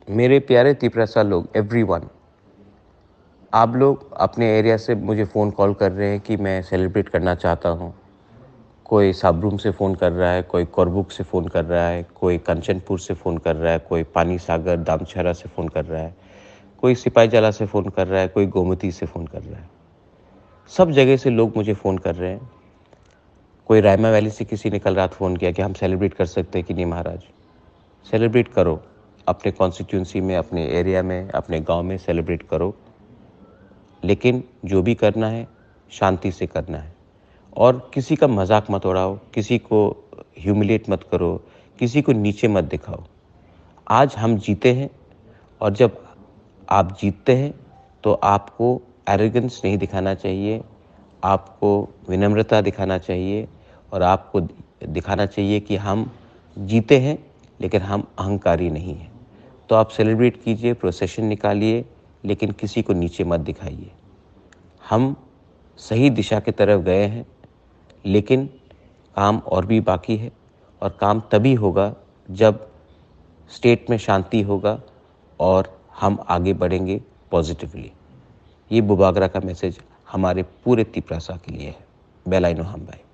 मेरे प्यारे तिपरासा लोग, एवरीवन, आप लोग अपने एरिया से मुझे फ़ोन कॉल कर रहे हैं कि मैं सेलिब्रेट करना चाहता हूँ। कोई साबरूम से फ़ोन कर रहा है, कोई कोरबुक से फ़ोन कर रहा है, कोई कंचनपुर से फ़ोन कर रहा है, कोई पानी सागर दामछरा से फ़ोन कर रहा है, कोई सिपाही जला से फ़ोन कर रहा है, कोई गोमती से फ़ोन कर रहा है। सब जगह से लोग मुझे फ़ोन कर रहे हैं। कोई रायमा वैली से किसी ने कल रात फ़ोन किया कि हम सेलिब्रेट कर सकते हैं कि नहीं महाराज। सेलिब्रेट करो, अपने कॉन्स्टिट्यूंसी में, अपने एरिया में, अपने गांव में सेलिब्रेट करो, लेकिन जो भी करना है शांति से करना है। और किसी का मजाक मत उड़ाओ, किसी को ह्यूमिलेट मत करो, किसी को नीचे मत दिखाओ। आज हम जीते हैं, और जब आप जीतते हैं तो आपको एरोगेंस नहीं दिखाना चाहिए, आपको विनम्रता दिखाना चाहिए, और आपको दिखाना चाहिए कि हम जीते हैं लेकिन हम अहंकारी नहीं हैं। तो आप सेलिब्रेट कीजिए, प्रोसेशन निकालिए, लेकिन किसी को नीचे मत दिखाइए। हम सही दिशा की तरफ गए हैं, लेकिन काम और भी बाकी है, और काम तभी होगा जब स्टेट में शांति होगा और हम आगे बढ़ेंगे पॉजिटिवली। ये बुबागरा का मैसेज हमारे पूरे तिपरासा के लिए है। बेलाइनो हम भाई।